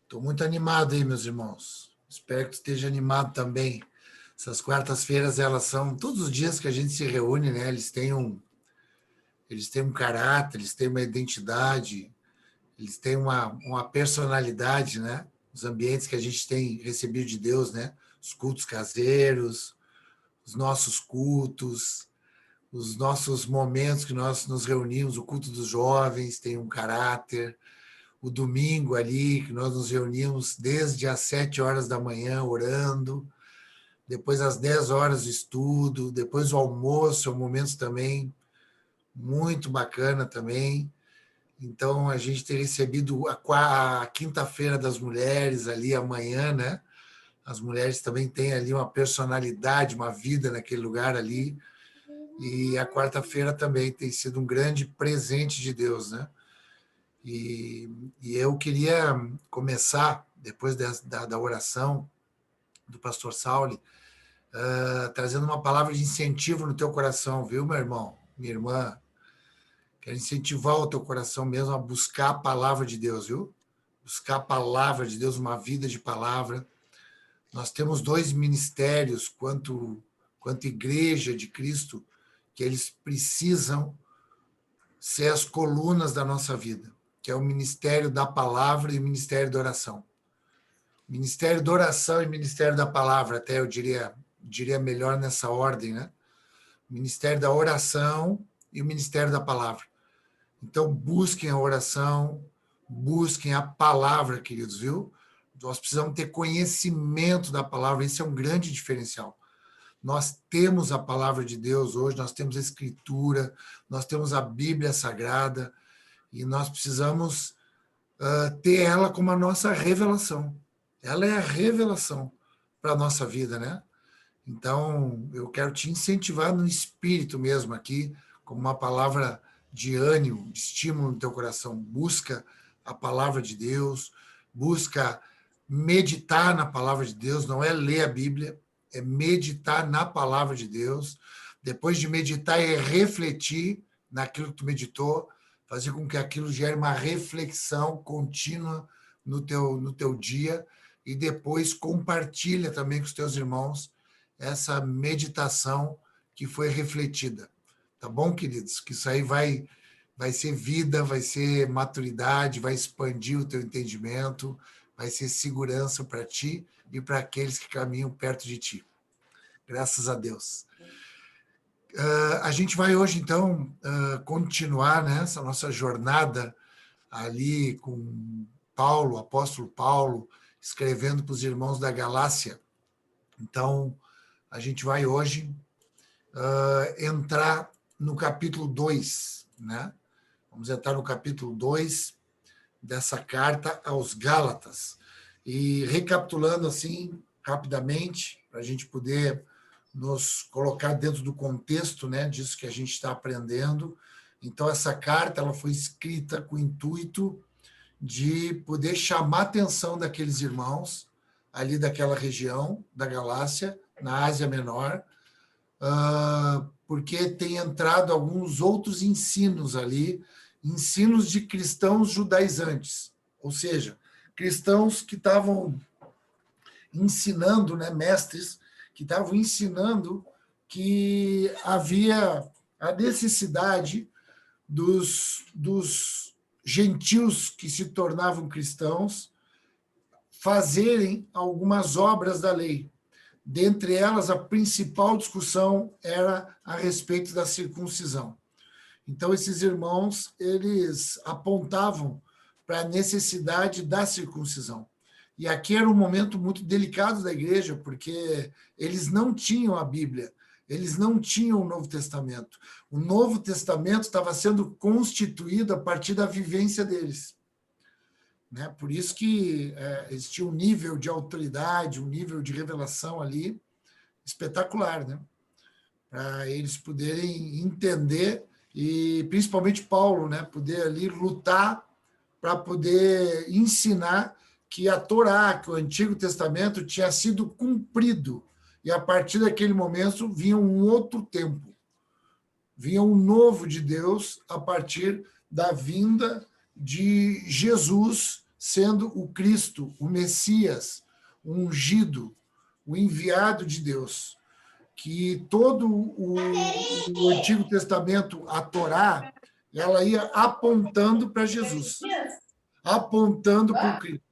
Estou muito animado aí, meus irmãos. Espero que esteja animado também. Essas quartas-feiras, elas são todos os dias que a gente se reúne, né? Eles têm um caráter, eles têm uma identidade, eles têm uma personalidade, né? Os ambientes que a gente tem recebido de Deus, né? Os cultos caseiros, os nossos cultos, os nossos momentos que nós nos reunimos, o culto dos jovens tem um caráter. O domingo ali, que nós nos reunimos desde as 7 horas da manhã orando, depois às 10 horas de estudo, depois o almoço, é um momento também muito bacana também. Então, a gente tem recebido a quinta-feira das mulheres ali amanhã, né? As mulheres também têm ali uma personalidade, uma vida naquele lugar ali. E a quarta-feira também tem sido um grande presente de Deus, né? E eu queria começar, depois da oração do pastor Sauli, trazendo uma palavra de incentivo no teu coração, viu, meu irmão, minha irmã? Quero incentivar o teu coração mesmo a buscar a palavra de Deus, viu? Buscar a palavra de Deus, uma vida de palavra. Nós temos dois ministérios, quanto igreja de Cristo, que eles precisam ser as colunas da nossa vida, que é o ministério da palavra e o ministério da oração. Ministério da oração e ministério da palavra, até eu diria melhor nessa ordem, né? Ministério da oração e o ministério da palavra. Então, busquem a oração, busquem a palavra, queridos, viu? Nós precisamos ter conhecimento da palavra, esse é um grande diferencial. Nós temos a palavra de Deus hoje, nós temos a Escritura, nós temos a Bíblia Sagrada, e nós precisamos ter ela como a nossa revelação. Ela é a revelação para a nossa vida, né? Então, eu quero te incentivar no espírito mesmo aqui, como uma palavra de ânimo, de estímulo no teu coração. Busca a palavra de Deus, busca meditar na palavra de Deus, não é ler a Bíblia, é meditar na palavra de Deus. Depois de meditar, é refletir naquilo que tu meditou, fazer com que aquilo gere uma reflexão contínua no teu dia, e depois compartilha também com os teus irmãos essa meditação que foi refletida. Tá bom, queridos? Que isso aí vai ser vida, vai ser maturidade, vai expandir o teu entendimento, vai ser segurança para ti e para aqueles que caminham perto de ti. Graças a Deus. A gente vai hoje, então, continuar nessa nossa jornada ali com Paulo, o apóstolo Paulo, escrevendo para os irmãos da Galácia. Então, a gente vai hoje entrar no capítulo 2, né? Vamos entrar no capítulo 2 dessa carta aos Gálatas. E recapitulando assim, rapidamente, para a gente poder nos colocar dentro do contexto, né, disso que a gente está aprendendo. Então, essa carta ela foi escrita com o intuito de poder chamar a atenção daqueles irmãos ali daquela região da Galácia, na Ásia Menor, porque tem entrado alguns outros ensinos ali, ensinos de cristãos judaizantes, ou seja, cristãos que estavam ensinando, né, mestres que estavam ensinando que havia a necessidade dos gentios que se tornavam cristãos fazerem algumas obras da lei. Dentre elas, a principal discussão era a respeito da circuncisão. Então, esses irmãos, eles apontavam para a necessidade da circuncisão. E aqui era um momento muito delicado da igreja, porque eles não tinham a Bíblia, eles não tinham o Novo Testamento. O Novo Testamento estava sendo constituído a partir da vivência deles. Né? Por isso que existia um nível de autoridade, um nível de revelação ali espetacular, né? Para eles poderem entender, e principalmente Paulo, né? Poder ali lutar para poder ensinar que a Torá, que o Antigo Testamento tinha sido cumprido, e a partir daquele momento vinha um outro tempo, vinha um novo de Deus a partir da vinda de Jesus sendo o Cristo, o Messias, o ungido, o enviado de Deus, que todo o Antigo Testamento, a Torá, ela ia apontando para Jesus, apontando para o Cristo.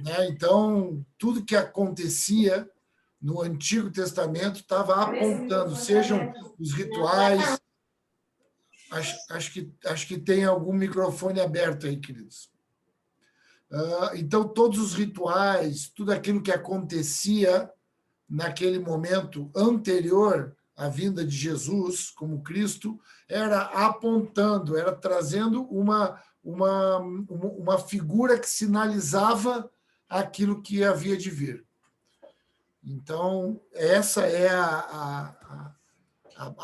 Né? Então, tudo que acontecia no Antigo Testamento estava apontando, sejam os rituais. Acho que tem algum microfone aberto aí, queridos. Então, todos os rituais, tudo aquilo que acontecia naquele momento anterior à vinda de Jesus como Cristo, era apontando, era trazendo uma figura que sinalizava aquilo que havia de vir. Então, essa é a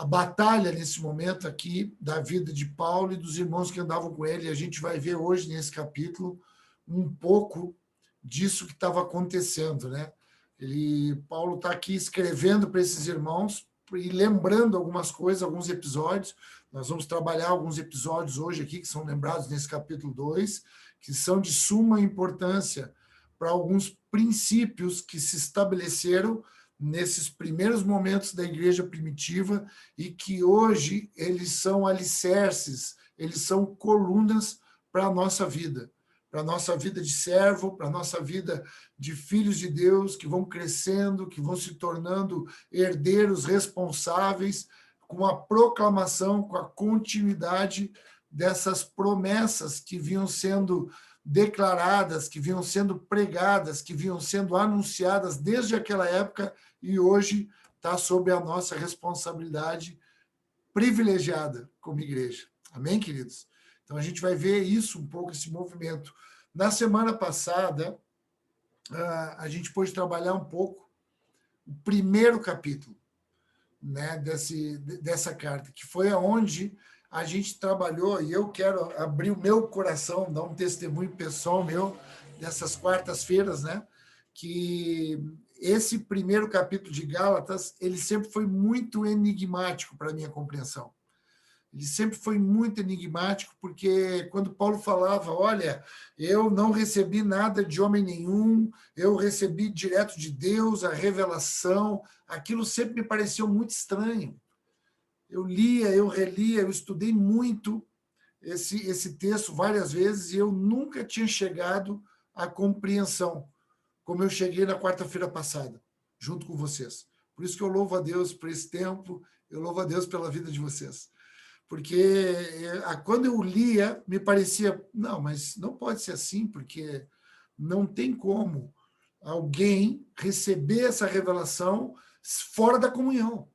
batalha nesse momento aqui da vida de Paulo e dos irmãos que andavam com ele. A gente vai ver hoje nesse capítulo um pouco disso que estava acontecendo, né? Paulo está aqui escrevendo para esses irmãos e lembrando algumas coisas, alguns episódios. Nós vamos trabalhar alguns episódios hoje aqui que são lembrados nesse capítulo 2, que são de suma importância para alguns princípios que se estabeleceram nesses primeiros momentos da igreja primitiva e que hoje eles são alicerces, eles são colunas para a nossa vida de servo, para a nossa vida de filhos de Deus que vão crescendo, que vão se tornando herdeiros responsáveis com a proclamação, com a continuidade dessas promessas que vinham sendo declaradas, que vinham sendo pregadas, que vinham sendo anunciadas desde aquela época e hoje está sob a nossa responsabilidade privilegiada como igreja. Amém, queridos? Então, a gente vai ver isso um pouco, esse movimento. Na semana passada, a gente pôde trabalhar um pouco o primeiro capítulo, né, dessa carta, que foi aonde a gente trabalhou, e eu quero abrir o meu coração, dar um testemunho pessoal meu, dessas quartas-feiras, né, que esse primeiro capítulo de Gálatas, ele sempre foi muito enigmático para a minha compreensão. Ele sempre foi muito enigmático, porque quando Paulo falava, olha, eu não recebi nada de homem nenhum, eu recebi direto de Deus a revelação, aquilo sempre me pareceu muito estranho. Eu lia, eu relia, eu estudei muito esse texto várias vezes e eu nunca tinha chegado à compreensão, como eu cheguei na quarta-feira passada, junto com vocês. Por isso que eu louvo a Deus por esse tempo, eu louvo a Deus pela vida de vocês. Porque quando eu lia, me parecia, não, mas não pode ser assim, porque não tem como alguém receber essa revelação fora da comunhão.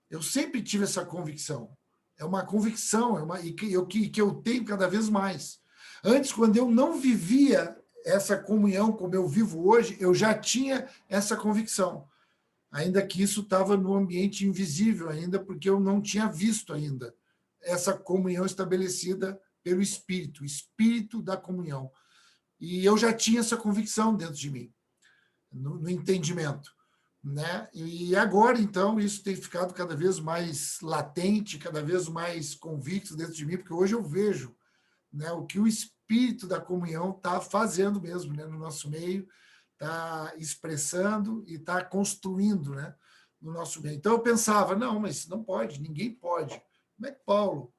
Eu sempre tive essa convicção. É uma convicção, que eu tenho cada vez mais. Antes, quando eu não vivia essa comunhão como eu vivo hoje, eu já tinha essa convicção. Ainda que isso estava no ambiente invisível ainda, porque eu não tinha visto ainda essa comunhão estabelecida pelo Espírito, o Espírito da comunhão. E eu já tinha essa convicção dentro de mim, no entendimento. Né? E agora, então, isso tem ficado cada vez mais latente, cada vez mais convicto dentro de mim, porque hoje eu vejo, né, o que o Espírito da comunhão está fazendo mesmo, né, no nosso meio, está expressando e está construindo, né, no nosso meio. Então eu pensava, não, mas não pode, ninguém pode. Como é que Paulo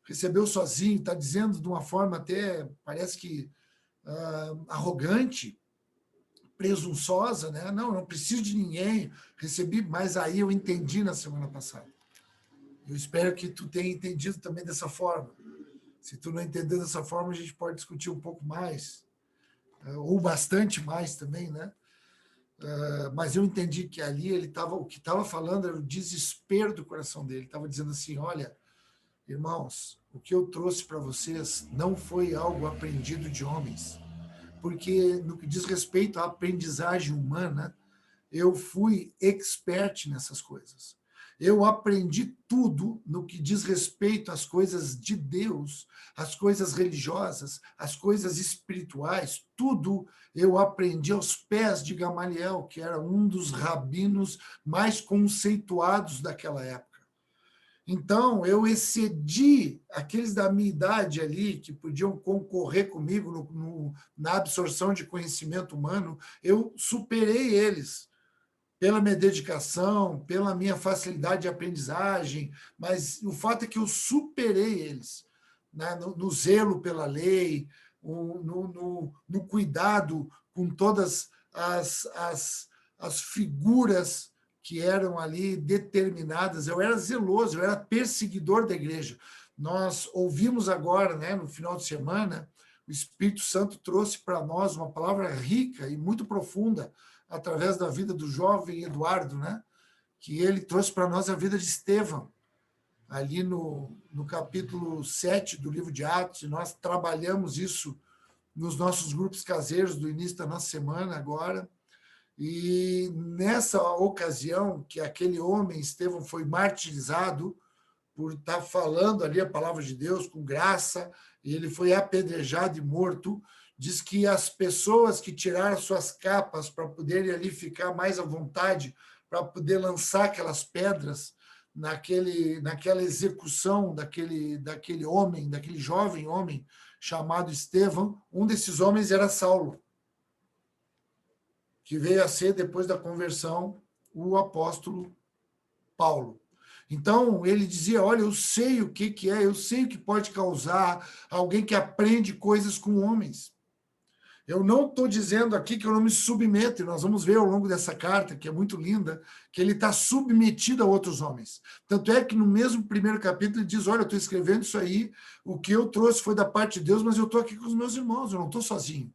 recebeu sozinho, está dizendo de uma forma até, parece que arrogante, presunçosa, né? Não preciso de ninguém, recebi, mas aí eu entendi na semana passada. Eu espero que tu tenha entendido também dessa forma. Se tu não entender dessa forma, a gente pode discutir um pouco mais, ou bastante mais também, né? Mas eu entendi que ali o que estava falando era o desespero do coração dele. Ele estava dizendo assim, olha, irmãos, o que eu trouxe para vocês não foi algo aprendido de homens, porque no que diz respeito à aprendizagem humana, eu fui expert nessas coisas. Eu aprendi tudo no que diz respeito às coisas de Deus, às coisas religiosas, às coisas espirituais, tudo eu aprendi aos pés de Gamaliel, que era um dos rabinos mais conceituados daquela época. Então, eu excedi aqueles da minha idade ali, que podiam concorrer comigo na absorção de conhecimento humano, eu superei eles pela minha dedicação, pela minha facilidade de aprendizagem, mas o fato é que eu superei eles, né? No zelo pela lei, no cuidado com todas as figuras que eram ali determinadas. Eu era zeloso, eu era perseguidor da igreja. Nós ouvimos agora, né, no final de semana, o Espírito Santo trouxe para nós uma palavra rica e muito profunda através da vida do jovem Eduardo, né? Que ele trouxe para nós a vida de Estevão, ali no capítulo 7 do livro de Atos, e nós trabalhamos isso nos nossos grupos caseiros do início da nossa semana agora. E nessa ocasião que aquele homem, Estevão, foi martirizado por estar falando ali a palavra de Deus com graça, e ele foi apedrejado e morto. Diz que as pessoas que tiraram suas capas para poderem ali ficar mais à vontade, para poder lançar aquelas pedras naquela execução daquele homem, daquele jovem homem chamado Estevão, um desses homens era Saulo, que veio a ser, depois da conversão, o apóstolo Paulo. Então, ele dizia, olha, eu sei o que é, eu sei o que pode causar alguém que aprende coisas com homens. Eu não estou dizendo aqui que eu não me submeto, e nós vamos ver ao longo dessa carta, que é muito linda, que ele está submetido a outros homens. Tanto é que no mesmo primeiro capítulo ele diz, olha, eu estou escrevendo isso aí, o que eu trouxe foi da parte de Deus, mas eu estou aqui com os meus irmãos, eu não estou sozinho.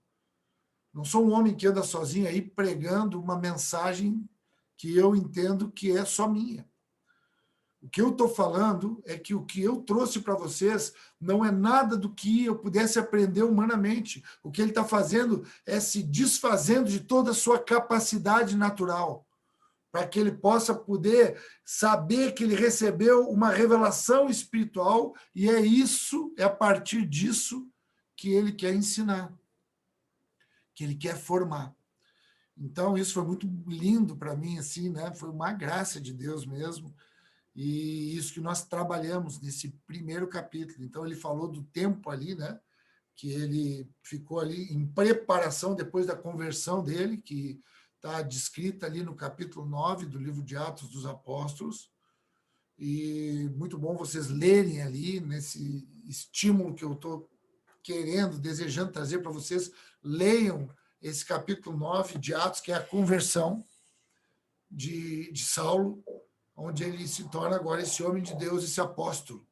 Não sou um homem que anda sozinho aí pregando uma mensagem que eu entendo que é só minha. O que eu estou falando é que o que eu trouxe para vocês não é nada do que eu pudesse aprender humanamente. O que ele está fazendo é se desfazendo de toda a sua capacidade natural, para que ele possa poder saber que ele recebeu uma revelação espiritual, e é a partir disso que ele quer ensinar, que ele quer formar. Então, isso foi muito lindo para mim, assim, né? Foi uma graça de Deus mesmo. E isso que nós trabalhamos nesse primeiro capítulo. Então, ele falou do tempo ali, né? Que ele ficou ali em preparação depois da conversão dele, que está descrita ali no capítulo 9 do livro de Atos dos Apóstolos. E muito bom vocês lerem ali, nesse estímulo que eu estou querendo, desejando trazer para vocês, leiam esse capítulo 9 de Atos, que é a conversão de Saulo, onde ele se torna agora esse homem de Deus, esse apóstolo.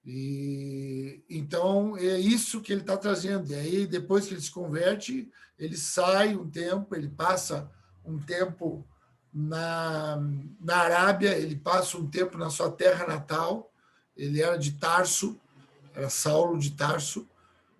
E então é isso que ele está trazendo. E aí, depois que ele se converte, ele sai um tempo, ele passa um tempo na Arábia, ele passa um tempo na sua terra natal, ele era de Tarso, era Saulo de Tarso,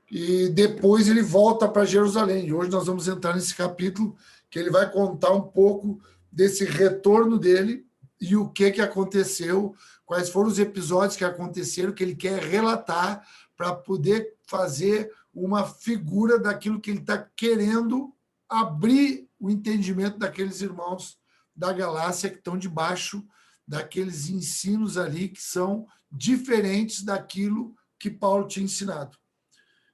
e depois ele volta para Jerusalém. E hoje nós vamos entrar nesse capítulo que ele vai contar um pouco desse retorno dele e o que aconteceu, quais foram os episódios que aconteceram, que ele quer relatar para poder fazer uma figura daquilo que ele está querendo abrir o entendimento daqueles irmãos da Galácia que estão debaixo daqueles ensinos ali que são diferentes daquilo que Paulo tinha ensinado.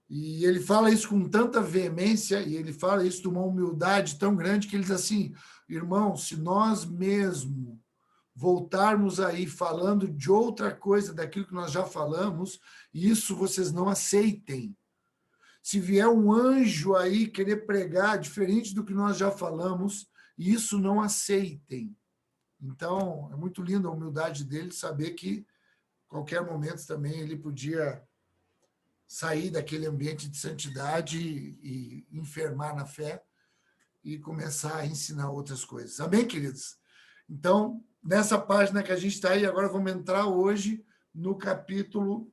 E ele fala isso com tanta veemência, e ele fala isso de uma humildade tão grande, que ele diz assim, irmão, se nós mesmo voltarmos aí falando de outra coisa daquilo que nós já falamos, isso vocês não aceitem. Se vier um anjo aí querer pregar diferente do que nós já falamos, isso não aceitem. Então, é muito linda a humildade dele, saber que a qualquer momento também ele podia sair daquele ambiente de santidade e enfermar na fé e começar a ensinar outras coisas. Amém, queridos? Então, nessa página que a gente está aí, agora vamos entrar hoje no capítulo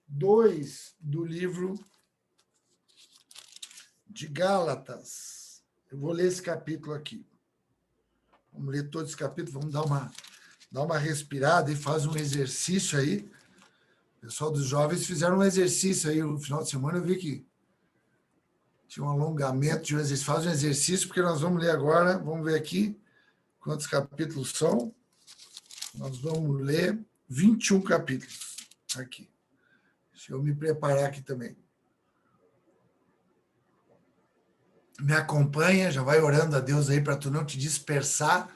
2 do livro de Gálatas. Eu vou ler esse capítulo aqui. Vamos ler todo esse capítulo, vamos dar uma respirada e faz um exercício aí. O pessoal dos jovens fizeram um exercício aí no final de semana, eu vi que tinha um alongamento de um exercício. Faz um exercício, porque nós vamos ler agora, vamos ver aqui quantos capítulos são. Nós vamos ler 21 capítulos aqui. Deixa eu me preparar aqui também. Me acompanha, já vai orando a Deus aí para tu não te dispersar.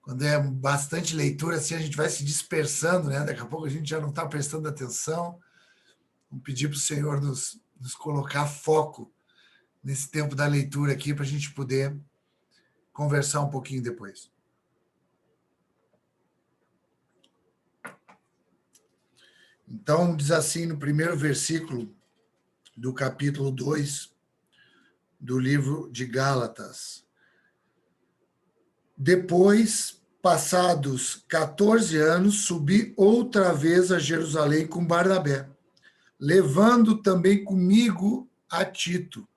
Quando é bastante leitura, assim, a gente vai se dispersando, né? Daqui a pouco a gente já não está prestando atenção. Vamos pedir para o Senhor nos colocar foco nesse tempo da leitura aqui, para a gente poder conversar um pouquinho depois. Então, diz assim no primeiro versículo do capítulo 2 do livro de Gálatas. Depois, passados 14 anos, subi outra vez a Jerusalém com Barnabé, levando também comigo a Tito.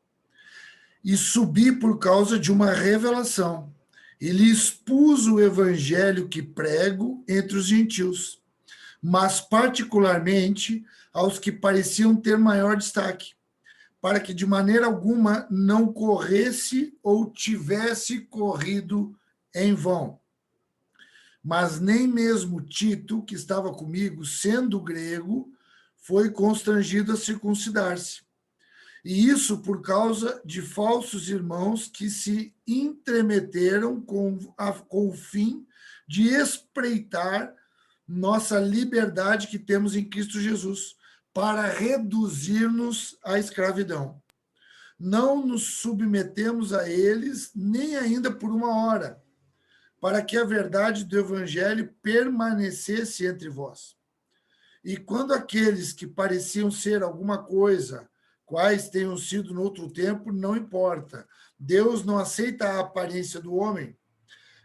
E subi por causa de uma revelação, e lhe expus o evangelho que prego entre os gentios, mas particularmente aos que pareciam ter maior destaque, para que de maneira alguma não corresse ou tivesse corrido em vão. Mas nem mesmo Tito, que estava comigo, sendo grego, foi constrangido a circuncidar-se. E isso por causa de falsos irmãos que se entremeteram com o fim de espreitar nossa liberdade que temos em Cristo Jesus, para reduzir-nos à escravidão. Não nos submetemos a eles, nem ainda por uma hora, para que a verdade do Evangelho permanecesse entre vós. E quando aqueles que pareciam ser alguma coisa, quais tenham sido no outro tempo, não importa. Deus não aceita a aparência do homem.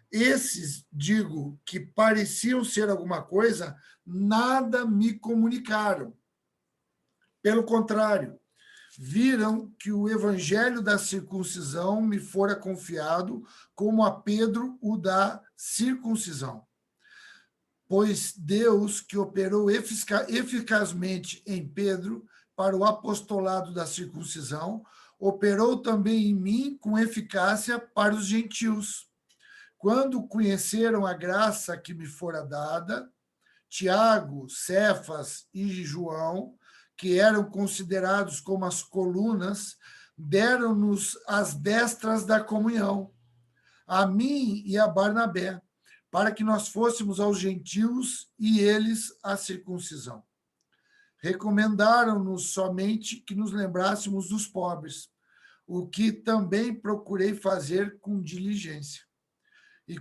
Esses, digo, que pareciam ser alguma coisa, nada me comunicaram. Pelo contrário, viram que o evangelho da circuncisão me fora confiado, como a Pedro o da circuncisão. Pois Deus, que operou eficazmente em Pedro para o apostolado da circuncisão, operou também em mim com eficácia para os gentios. Quando conheceram a graça que me fora dada, Tiago, Cefas e João, que eram considerados como as colunas, deram-nos as destras da comunhão, a mim e a Barnabé, para que nós fôssemos aos gentios e eles à circuncisão. Recomendaram-nos somente que nos lembrássemos dos pobres, o que também procurei fazer com diligência. E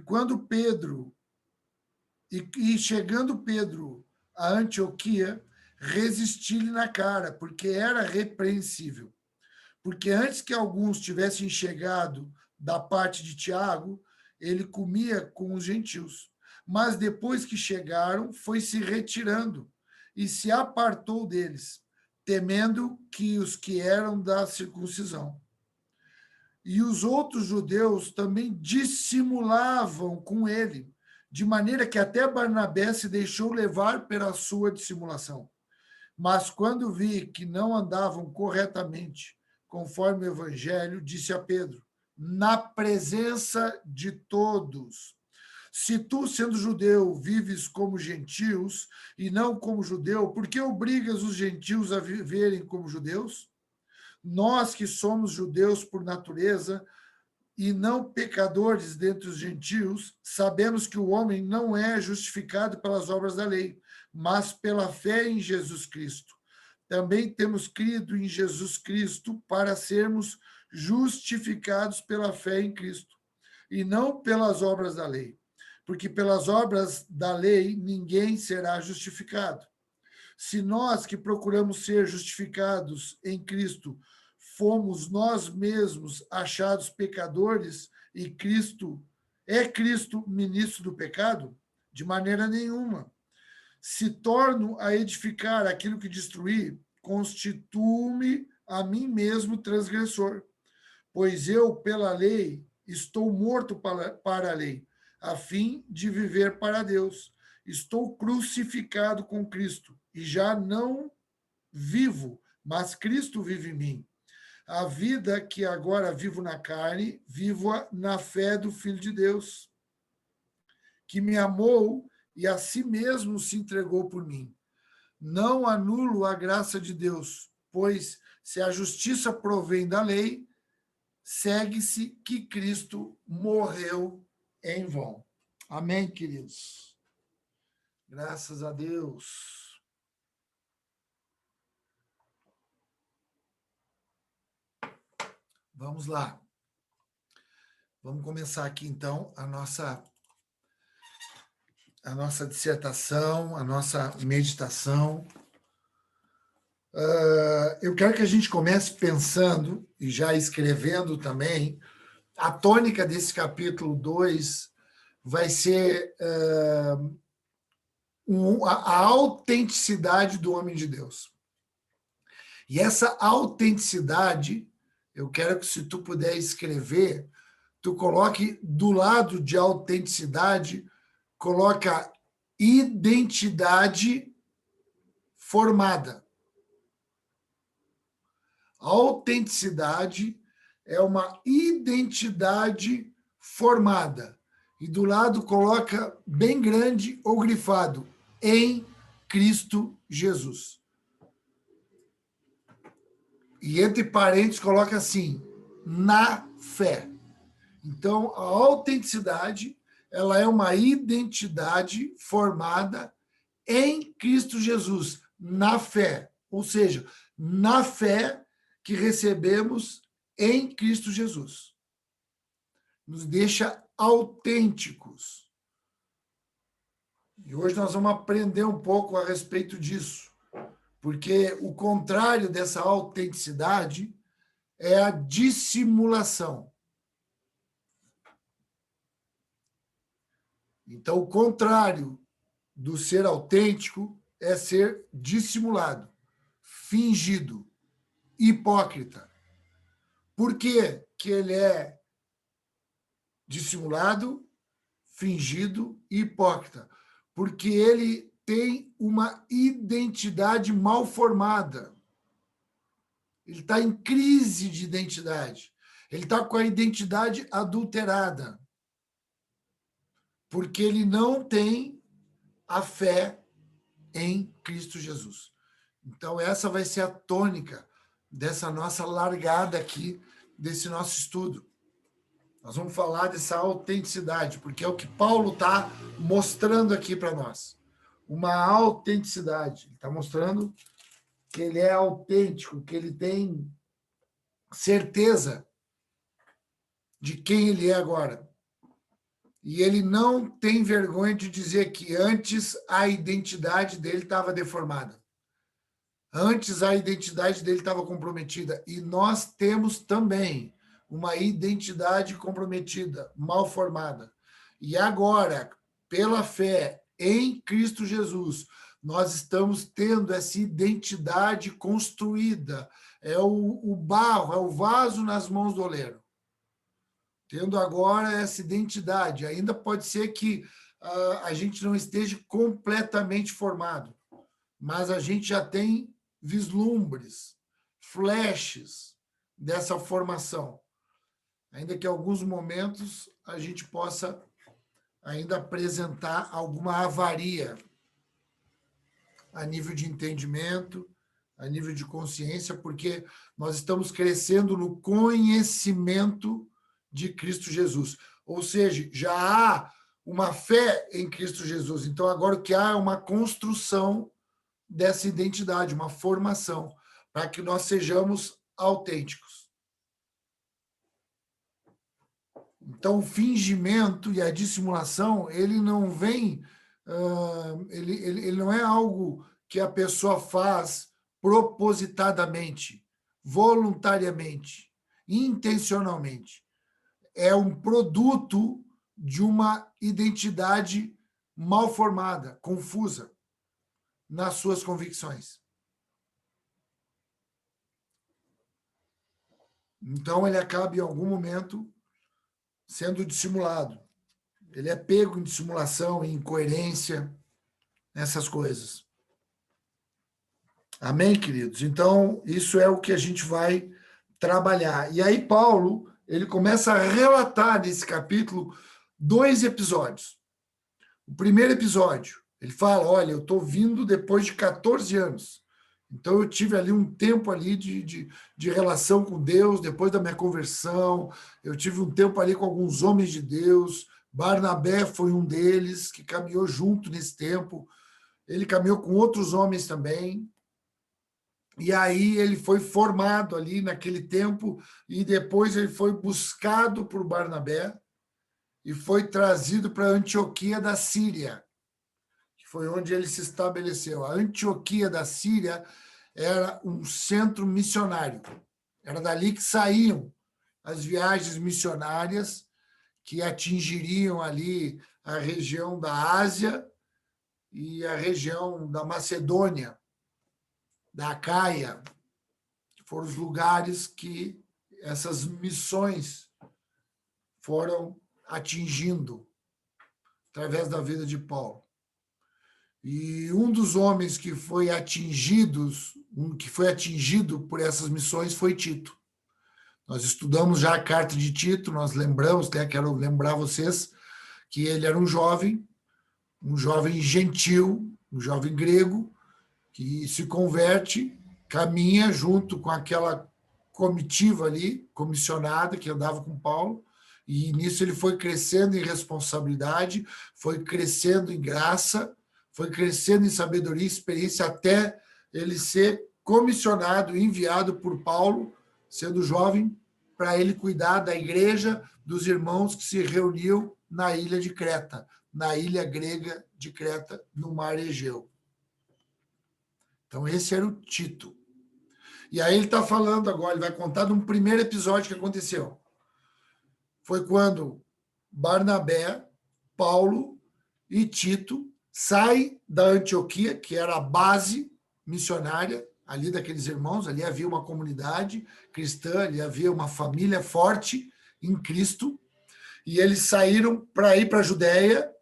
chegando Pedro a Antioquia, resisti-lhe na cara, porque era repreensível. Porque antes que alguns tivessem chegado da parte de Tiago, ele comia com os gentios. Mas depois que chegaram, foi se retirando e se apartou deles, temendo que os que eram da circuncisão. E os outros judeus também dissimulavam com ele, de maneira que até Barnabé se deixou levar pela sua dissimulação. Mas quando vi que não andavam corretamente, conforme o evangelho, disse a Pedro, na presença de todos, se tu, sendo judeu, vives como gentios e não como judeu, por que obrigas os gentios a viverem como judeus? Nós que somos judeus por natureza e não pecadores dentre os gentios, sabemos que o homem não é justificado pelas obras da lei, mas pela fé em Jesus Cristo. Também temos crido em Jesus Cristo para sermos justificados pela fé em Cristo, e não pelas obras da lei, porque pelas obras da lei ninguém será justificado. Se nós que procuramos ser justificados em Cristo fomos nós mesmos achados pecadores e Cristo ministro do pecado? De maneira nenhuma. Se torno a edificar aquilo que destruí, constituo-me a mim mesmo transgressor, pois eu, pela lei, estou morto para a lei, a fim de viver para Deus. Estou crucificado com Cristo, e já não vivo, mas Cristo vive em mim. A vida que agora vivo na carne, vivo-a na fé do Filho de Deus, que me amou e a si mesmo se entregou por mim. Não anulo a graça de Deus, pois se a justiça provém da lei, segue-se que Cristo morreu em vão. Amém, queridos? Graças a Deus. Vamos lá. Vamos começar aqui, então, a nossa dissertação, a nossa meditação. Eu quero que a gente comece pensando, e já escrevendo também, a tônica desse capítulo 2 vai ser a autenticidade do homem de Deus. E essa autenticidade, eu quero que, se tu puder escrever, tu coloque do lado de autenticidade, coloca identidade formada. A autenticidade é uma identidade formada. E do lado coloca bem grande ou grifado, em Cristo Jesus. E entre parênteses coloca assim, na fé. Então, a autenticidade, ela é uma identidade formada em Cristo Jesus, na fé. Ou seja, na fé que recebemos em Cristo Jesus. Nos deixa autênticos. E hoje nós vamos aprender um pouco a respeito disso, porque o contrário dessa autenticidade é a dissimulação. Então, o contrário do ser autêntico é ser dissimulado, fingido, hipócrita. Por que que ele é dissimulado, fingido e hipócrita? Porque ele tem uma identidade mal formada. Ele está em crise de identidade. Ele está com a identidade adulterada. Porque ele não tem a fé em Cristo Jesus. Então, essa vai ser a tônica dessa nossa largada aqui, desse nosso estudo. Nós vamos falar dessa autenticidade, porque é o que Paulo está mostrando aqui para nós. Uma autenticidade. Ele está mostrando que ele é autêntico, que ele tem certeza de quem ele é agora. E ele não tem vergonha de dizer que antes a identidade dele estava deformada. Antes a identidade dele estava comprometida. E nós temos também uma identidade comprometida, mal formada. E agora, pela fé em Cristo Jesus, nós estamos tendo essa identidade construída. É o barro, é o vaso nas mãos do oleiro. Tendo agora essa identidade. Ainda pode ser que a gente não esteja completamente formado, mas a gente já tem vislumbres, flashes dessa formação. Ainda que em alguns momentos a gente possa ainda apresentar alguma avaria a nível de entendimento, a nível de consciência, porque nós estamos crescendo no conhecimento de Cristo Jesus. Ou seja, já há uma fé em Cristo Jesus. Então, agora o que há é uma construção dessa identidade, uma formação, para que nós sejamos autênticos. Então, o fingimento e a dissimulação, ele não vem, ele não é algo que a pessoa faz propositadamente, voluntariamente, intencionalmente. É um produto de uma identidade mal formada, confusa nas suas convicções. Então, ele acaba, em algum momento, sendo dissimulado. Ele é pego em dissimulação, em incoerência, nessas coisas. Amém, queridos? Então, isso é o que a gente vai trabalhar. E aí, Paulo, ele começa a relatar nesse capítulo 2 episódios. O primeiro episódio, ele fala, olha, eu estou vindo depois de 14 anos. Então, eu tive ali um tempo ali de relação com Deus, depois da minha conversão, eu tive um tempo ali com alguns homens de Deus, Barnabé foi um deles, que caminhou junto nesse tempo, ele caminhou com outros homens também, e aí ele foi formado ali naquele tempo, e depois ele foi buscado por Barnabé, e foi trazido para Antioquia da Síria, que foi onde ele se estabeleceu. A Antioquia da Síria era um centro missionário. Era dali que saíam as viagens missionárias que atingiriam ali a região da Ásia e a região da Macedônia, da Acaia, que foram os lugares que essas missões foram atingindo através da vida de Paulo. E um dos homens que foi atingido por essas missões foi Tito. Nós estudamos já a carta de Tito, nós lembramos, quero lembrar vocês, que ele era um jovem gentil, um jovem grego, que se converte, caminha junto com aquela comitiva ali, comissionada, que andava com Paulo, e nisso ele foi crescendo em responsabilidade, foi crescendo em graça, foi crescendo em sabedoria e experiência, até ele ser comissionado, enviado por Paulo, sendo jovem, para ele cuidar da igreja dos irmãos que se reuniam na ilha de Creta, na ilha grega de Creta, no mar Egeu. Então, esse era o Tito. E aí ele está falando agora, ele vai contar de um primeiro episódio que aconteceu. Foi quando Barnabé, Paulo e Tito saem da Antioquia, que era a base missionária ali daqueles irmãos, ali havia uma comunidade cristã, ali havia uma família forte em Cristo, e eles saíram para ir para a Judéia,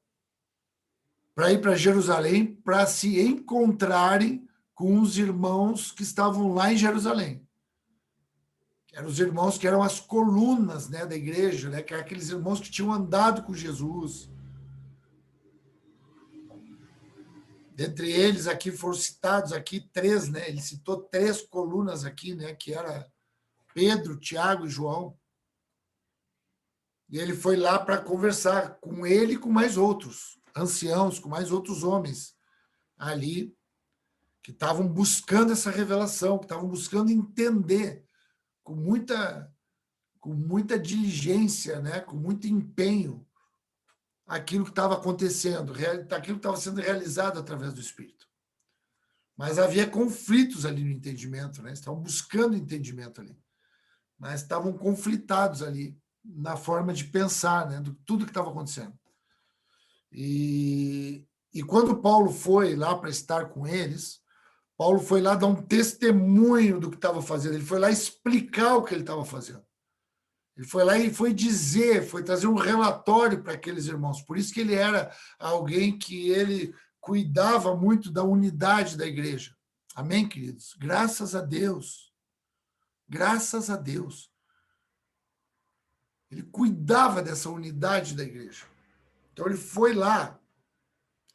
para ir para Jerusalém, para se encontrarem com os irmãos que estavam lá em Jerusalém. Eram os irmãos que eram as colunas, né, da igreja, né, que eram aqueles irmãos que tinham andado com Jesus. Dentre eles, aqui foram citados aqui 3, né? Ele citou 3 colunas aqui, né? Que era Pedro, Tiago e João. E ele foi lá para conversar com ele e com mais outros anciãos, com mais outros homens ali que estavam buscando essa revelação, que estavam buscando entender com muita diligência, né? Com muito empenho, aquilo que estava acontecendo, aquilo que estava sendo realizado através do Espírito. Mas havia conflitos ali no entendimento, né? Estavam buscando entendimento ali, mas estavam conflitados ali na forma de pensar, né? De tudo que estava acontecendo. E quando Paulo foi lá para estar com eles, Paulo foi lá dar um testemunho do que estava fazendo, ele foi lá explicar o que ele estava fazendo. Ele foi lá e foi trazer um relatório para aqueles irmãos. Por isso que ele era alguém que ele cuidava muito da unidade da igreja. Amém, queridos? Graças a Deus. Graças a Deus. Ele cuidava dessa unidade da igreja. Então ele foi lá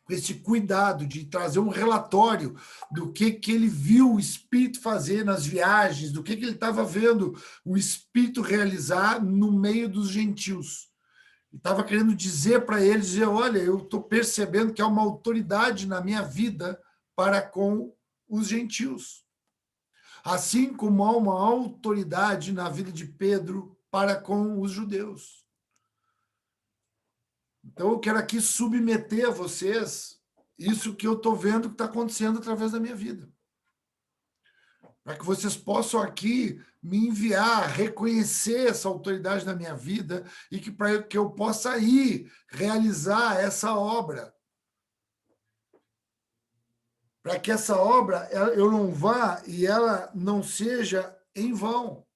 com esse cuidado de trazer um relatório do que ele viu o Espírito fazer nas viagens, do que ele estava vendo o Espírito realizar no meio dos gentios. Ele estava querendo dizer para eles, olha, eu estou percebendo que há uma autoridade na minha vida para com os gentios. Assim como há uma autoridade na vida de Pedro para com os judeus. Então, eu quero aqui submeter a vocês isso que eu estou vendo que está acontecendo através da minha vida. Para que vocês possam aqui me enviar, reconhecer essa autoridade na minha vida e para que eu possa ir realizar essa obra. Para que essa obra eu não vá e ela não seja em vão.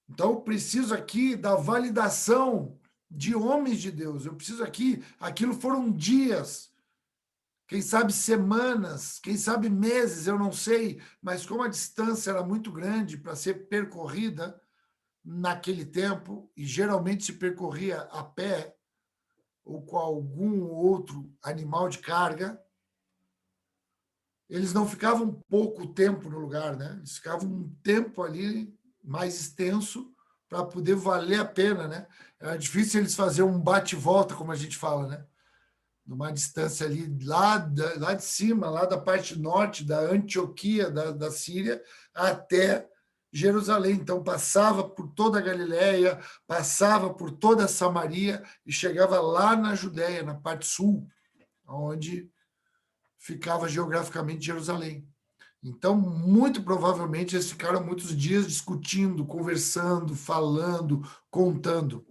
Então, eu preciso aqui da validação de homens de Deus. Eu preciso aqui, aquilo foram dias, quem sabe semanas, quem sabe meses, eu não sei, mas como a distância era muito grande para ser percorrida naquele tempo, e geralmente se percorria a pé, ou com algum outro animal de carga, eles não ficavam pouco tempo no lugar, né? Eles ficavam um tempo ali mais extenso para poder valer a pena, né? Era difícil eles fazerem um bate-volta, como a gente fala, né? Numa distância ali lá de cima, lá da parte norte da Antioquia, da Síria, até Jerusalém. Então, passava por toda a Galiléia, passava por toda a Samaria e chegava lá na Judéia, na parte sul, onde ficava geograficamente Jerusalém. Então, muito provavelmente, eles ficaram muitos dias discutindo, conversando, falando, contando,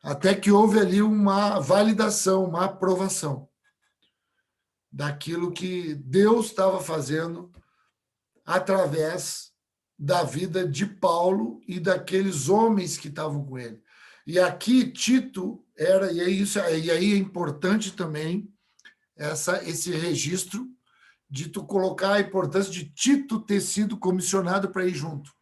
até que houve ali uma validação, uma aprovação daquilo que Deus estava fazendo através da vida de Paulo e daqueles homens que estavam com ele. E aqui Tito era, e aí é importante também esse registro de tu colocar a importância de Tito ter sido comissionado para ir junto.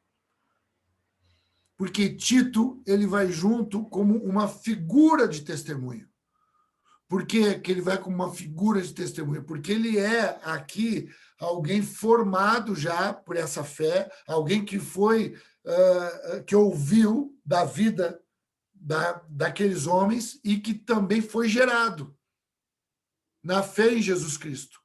Porque Tito, ele vai junto como uma figura de testemunho. Por que ele vai como uma figura de testemunho? Porque ele é aqui alguém formado já por essa fé, alguém que foi, que ouviu da vida daqueles homens e que também foi gerado na fé em Jesus Cristo.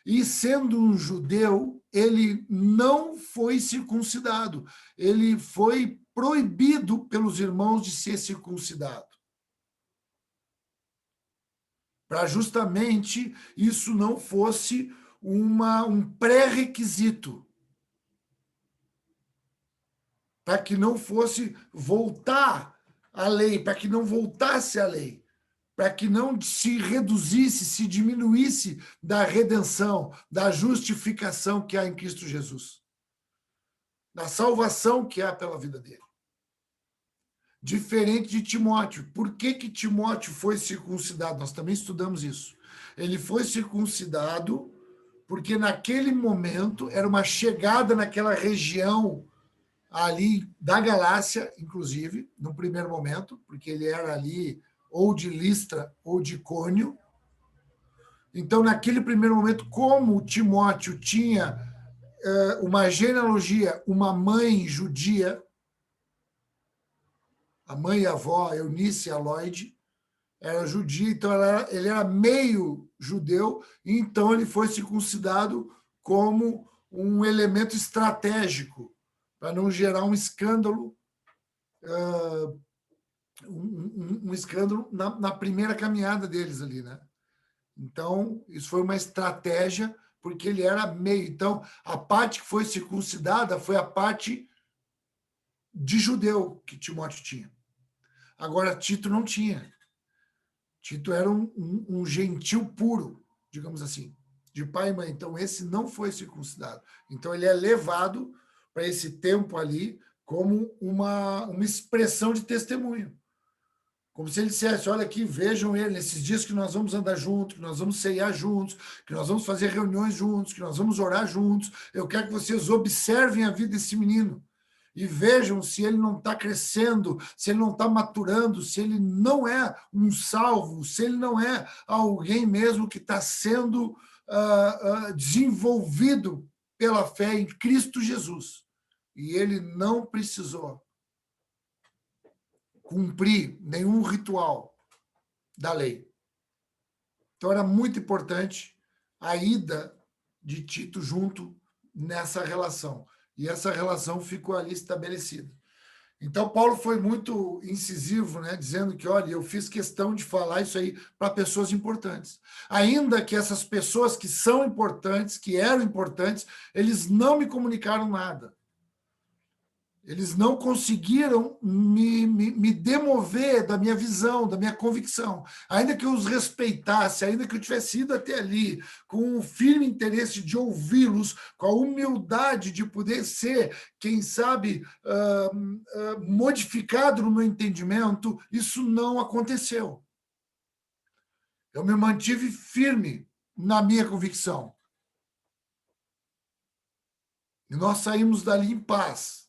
E sendo um judeu, ele não foi circuncidado. Ele foi proibido pelos irmãos de ser circuncidado. Para justamente isso não fosse um pré-requisito. Para que não fosse voltar à lei, para que não voltasse à lei, para que não se reduzisse, se diminuísse da redenção, da justificação que há em Cristo Jesus, da salvação que há pela vida dele. Diferente de Timóteo. Por que Timóteo foi circuncidado? Nós também estudamos isso. Ele foi circuncidado porque naquele momento era uma chegada naquela região ali da Galácia, inclusive, no primeiro momento, porque ele era ali ou de Listra ou de Icônio. Então, naquele primeiro momento, como Timóteo tinha uma genealogia, uma mãe judia, a mãe e a avó, Eunice e Aloide, era judia, então ele era meio judeu, então ele foi circuncidado como um elemento estratégico, para não gerar um escândalo, um escândalo na primeira caminhada deles ali, né? Então, isso foi uma estratégia, porque ele era meio. Então, a parte que foi circuncidada foi a parte de judeu que Timóteo tinha. Agora, Tito não tinha. Tito era um gentil puro, digamos assim, de pai e mãe. Então, esse não foi circuncidado. Então, ele é levado para esse tempo ali como uma expressão de testemunho. Como se ele dissesse, olha aqui, vejam ele, nesses dias que nós vamos andar juntos, que nós vamos ceiar juntos, que nós vamos fazer reuniões juntos, que nós vamos orar juntos. Eu quero que vocês observem a vida desse menino e vejam se ele não está crescendo, se ele não está maturando, se ele não é um salvo, se ele não é alguém mesmo que está sendo desenvolvido pela fé em Cristo Jesus. E ele não precisou cumprir nenhum ritual da lei. Então, era muito importante a ida de Tito junto nessa relação. E essa relação ficou ali estabelecida. Então, Paulo foi muito incisivo, né, dizendo que, olha, eu fiz questão de falar isso aí para pessoas importantes. Ainda que essas pessoas que são importantes, que eram importantes, eles não me comunicaram nada. Eles não conseguiram me demover da minha visão, da minha convicção. Ainda que eu os respeitasse, ainda que eu tivesse ido até ali com o firme interesse de ouvi-los, com a humildade de poder ser, quem sabe, modificado no meu entendimento, isso não aconteceu. Eu me mantive firme na minha convicção. E nós saímos dali em paz.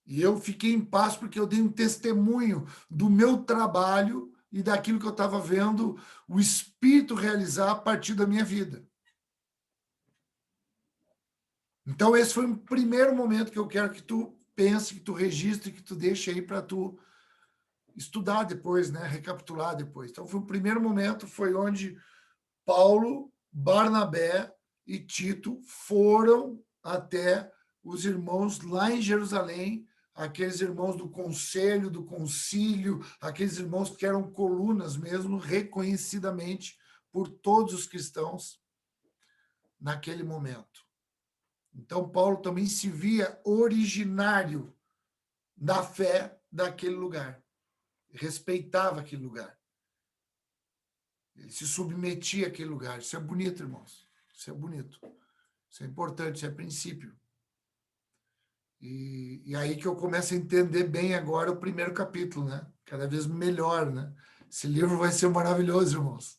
E eu fiquei em paz porque eu dei um testemunho do meu trabalho e daquilo que eu estava vendo o Espírito realizar a partir da minha vida. Então, esse foi o primeiro momento que eu quero que tu pense, que tu registre, que tu deixe aí para tu estudar depois, né? Recapitular depois. Então, foi o primeiro momento, foi onde Paulo, Barnabé e Tito foram até os irmãos lá em Jerusalém, aqueles irmãos do conselho, do concílio, aqueles irmãos que eram colunas mesmo, reconhecidamente por todos os cristãos naquele momento. Então, Paulo também se via originário da fé daquele lugar, respeitava aquele lugar. Ele se submetia àquele lugar. Isso é bonito, irmãos. Isso é bonito. Isso é importante, isso é princípio. E aí que eu começo a entender bem agora o primeiro capítulo, né? Cada vez melhor, né? Esse livro vai ser maravilhoso, irmãos.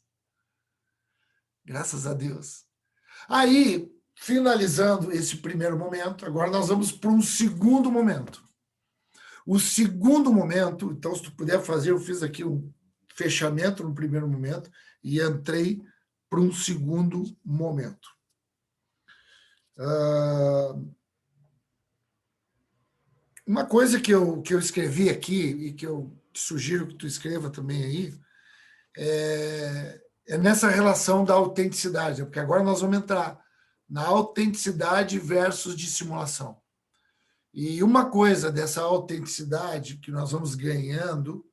Graças a Deus. Aí, finalizando esse primeiro momento, agora nós vamos para um segundo momento. O segundo momento, então, se tu puder fazer, eu fiz aqui um fechamento no primeiro momento e entrei para um segundo momento. Uma coisa que eu escrevi aqui e que eu sugiro que tu escreva também aí é nessa relação da autenticidade, porque agora nós vamos entrar na autenticidade versus dissimulação. E uma coisa dessa autenticidade que nós vamos ganhando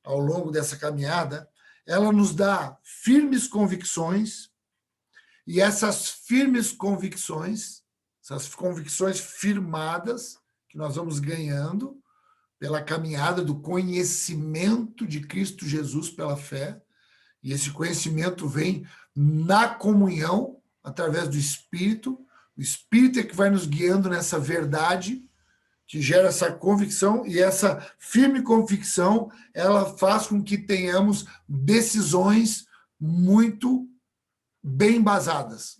ao longo dessa caminhada, ela nos dá firmes convicções, e essas firmes convicções, essas convicções firmadas, que nós vamos ganhando pela caminhada do conhecimento de Cristo Jesus pela fé, e esse conhecimento vem na comunhão, através do Espírito. O Espírito é que vai nos guiando nessa verdade, que gera essa convicção, e essa firme convicção, ela faz com que tenhamos decisões muito bem embasadas.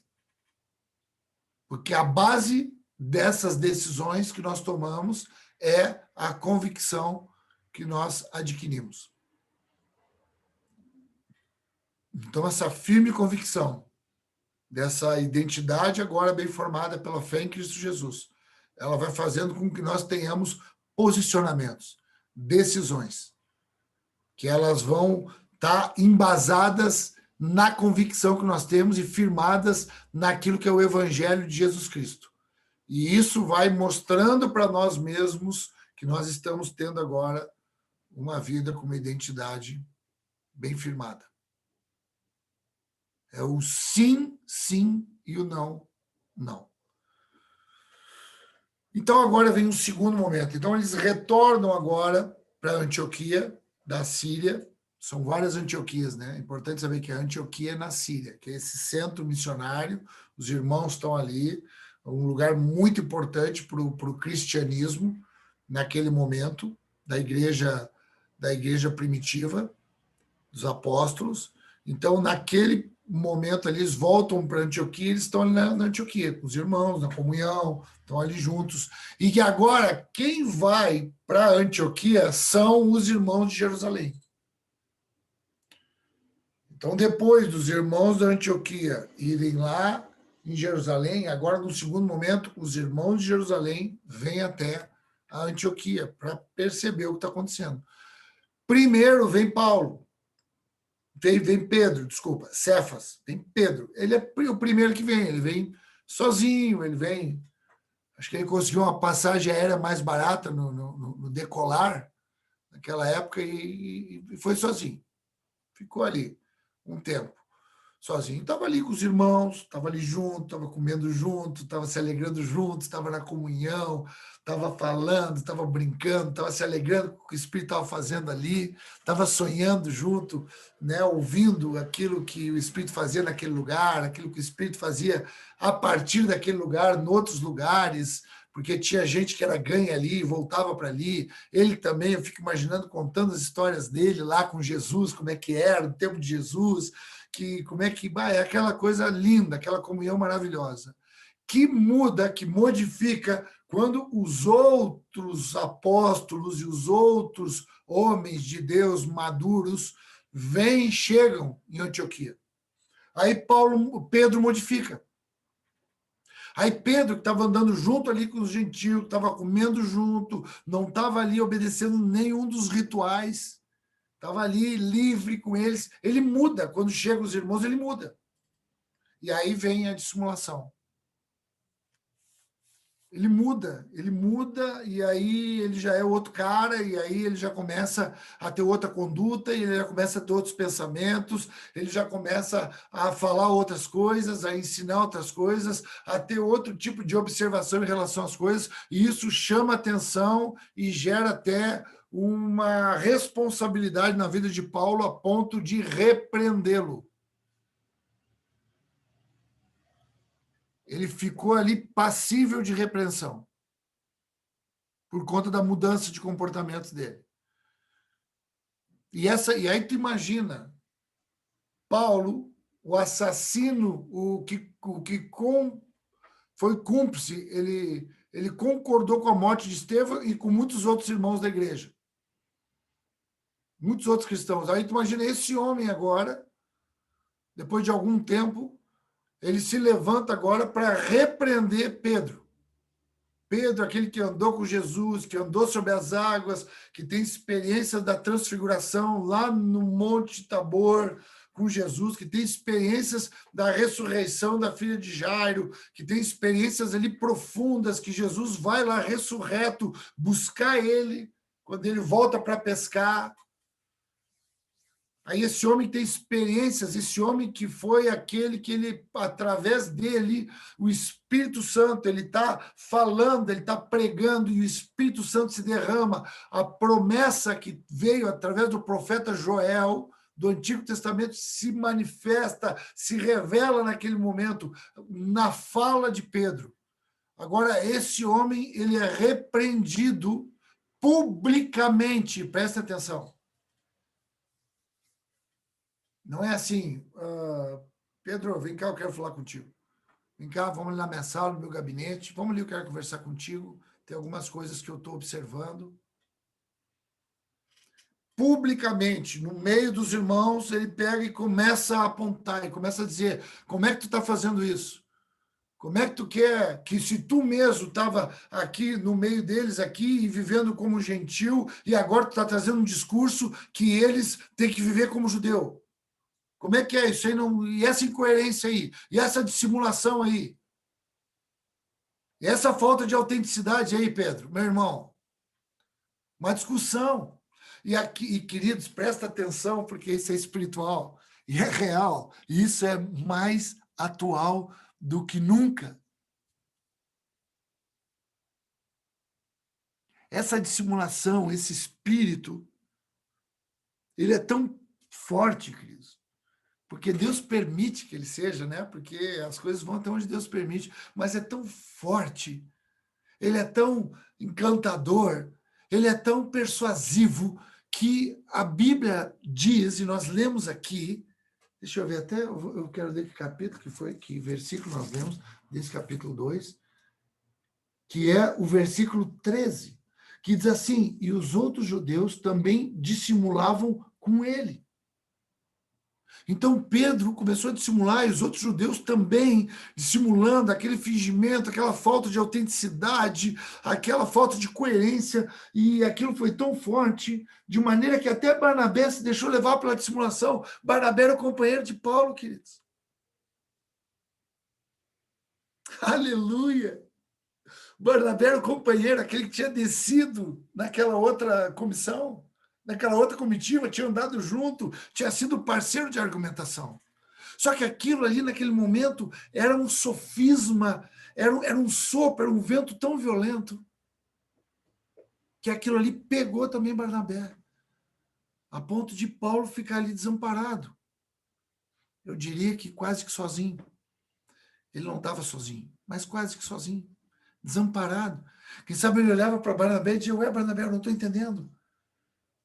Porque a base dessas decisões que nós tomamos é a convicção que nós adquirimos. Então, essa firme convicção dessa identidade agora bem formada pela fé em Cristo Jesus, ela vai fazendo com que nós tenhamos posicionamentos, decisões, que elas vão estar embasadas na convicção que nós temos e firmadas naquilo que é o Evangelho de Jesus Cristo. E isso vai mostrando para nós mesmos que nós estamos tendo agora uma vida com uma identidade bem firmada. É o sim, sim, e o não, não. Então, agora vem um segundo momento. Então, eles retornam agora para Antioquia, da Síria. São várias Antioquias, né? É importante saber que a Antioquia é na Síria, que é esse centro missionário. Os irmãos estão ali, um lugar muito importante para o cristianismo naquele momento, da igreja primitiva, dos apóstolos. Então, naquele momento ali, eles voltam para Antioquia, eles estão ali na Antioquia, com os irmãos, na comunhão, estão ali juntos. E que agora, quem vai para Antioquia são os irmãos de Jerusalém. Então, depois dos irmãos da Antioquia irem lá em Jerusalém, agora, no segundo momento, os irmãos de Jerusalém vêm até a Antioquia para perceber o que está acontecendo. Primeiro vem Paulo. Vem Pedro, desculpa, Cefas, vem Pedro. Ele é o primeiro que vem, ele vem sozinho, ele vem... Acho que ele conseguiu uma passagem aérea mais barata no decolar, naquela época, e foi sozinho. Ficou ali um tempo, sozinho. Estava ali com os irmãos, estava ali junto, estava comendo junto, estava se alegrando junto, estava na comunhão, estava falando, estava brincando, estava se alegrando com o que o Espírito estava fazendo ali, estava sonhando junto, né, ouvindo aquilo que o Espírito fazia naquele lugar, aquilo que o Espírito fazia a partir daquele lugar, em outros lugares, porque tinha gente que era ganha ali, voltava para ali. Ele também, eu fico imaginando, contando as histórias dele lá com Jesus, como é que era, no tempo de Jesus, como é que... é aquela coisa linda, aquela comunhão maravilhosa, que muda, que modifica Quando os outros apóstolos e os outros homens de Deus maduros vêm, chegam em Antioquia. Aí Pedro modifica. Aí Pedro, que estava andando junto ali com os gentios, estava comendo junto, não estava ali obedecendo nenhum dos rituais, estava ali livre com eles, ele muda. Quando chegam os irmãos, ele muda. E aí vem a dissimulação. Ele muda, e aí ele já é outro cara, e aí ele já começa a ter outra conduta, e ele já começa a ter outros pensamentos, ele já começa a falar outras coisas, a ensinar outras coisas, a ter outro tipo de observação em relação às coisas, e isso chama atenção e gera até uma responsabilidade na vida de Paulo a ponto de repreendê-lo. Ele ficou ali passível de repreensão por conta da mudança de comportamentos dele. E aí tu imagina, Paulo, o assassino, foi cúmplice, ele concordou com a morte de Estevão e com muitos outros irmãos da igreja. Muitos outros cristãos. Aí tu imagina esse homem agora, depois de algum tempo, ele se levanta agora para repreender Pedro. Pedro, aquele que andou com Jesus, que andou sobre as águas, que tem experiências da transfiguração lá no Monte Tabor com Jesus, que tem experiências da ressurreição da filha de Jairo, que tem experiências ali profundas, que Jesus vai lá ressurreto buscar ele quando ele volta para pescar. Aí esse homem tem experiências, esse homem que foi aquele que ele, através dele, o Espírito Santo, ele está falando, ele está pregando, e o Espírito Santo se derrama. A promessa que veio através do profeta Joel, do Antigo Testamento, se manifesta, se revela naquele momento, na fala de Pedro. Agora, esse homem, ele é repreendido publicamente, presta atenção. Não é assim, Pedro, vem cá, eu quero falar contigo. Vem cá, vamos ali na minha sala, no meu gabinete, vamos ali, eu quero conversar contigo. Tem algumas coisas que eu estou observando. Publicamente, no meio dos irmãos, ele pega e começa a apontar, e começa a dizer, como é que tu está fazendo isso? Como é que tu quer que, se tu mesmo estava aqui no meio deles, aqui, e vivendo como gentil, e agora tu está trazendo um discurso que eles têm que viver como judeu? Como é que é isso aí? E essa incoerência aí? E essa dissimulação aí? E essa falta de autenticidade aí, Pedro, meu irmão? Uma discussão. E queridos, presta atenção, porque isso é espiritual e é real. E isso é mais atual do que nunca. Essa dissimulação, esse espírito, ele é tão forte, queridos. Porque Deus permite que ele seja, né? Porque as coisas vão até onde Deus permite, mas é tão forte, ele é tão encantador, ele é tão persuasivo, que a Bíblia diz, e nós lemos aqui, deixa eu ver até, eu quero ler que capítulo que foi, que versículo nós lemos, desse capítulo 2, que é o versículo 13, que diz assim, e os outros judeus também dissimulavam com ele. Então Pedro começou a dissimular, e os outros judeus também dissimulando aquele fingimento, aquela falta de autenticidade, aquela falta de coerência, e aquilo foi tão forte, de maneira que até Barnabé se deixou levar pela dissimulação. Barnabé era o companheiro de Paulo, queridos. Aleluia! Barnabé era o companheiro, aquele que tinha descido naquela outra comissão, naquela outra comitiva, tinha andado junto, tinha sido parceiro de argumentação. Só que aquilo ali, naquele momento, era um sofisma, era um sopro, era um vento tão violento, que aquilo ali pegou também Barnabé, a ponto de Paulo ficar ali desamparado. Eu diria que quase que sozinho. Ele não estava sozinho, mas quase que sozinho, desamparado. Quem sabe ele olhava para Barnabé e dizia, ué, Barnabé, eu não estou entendendo.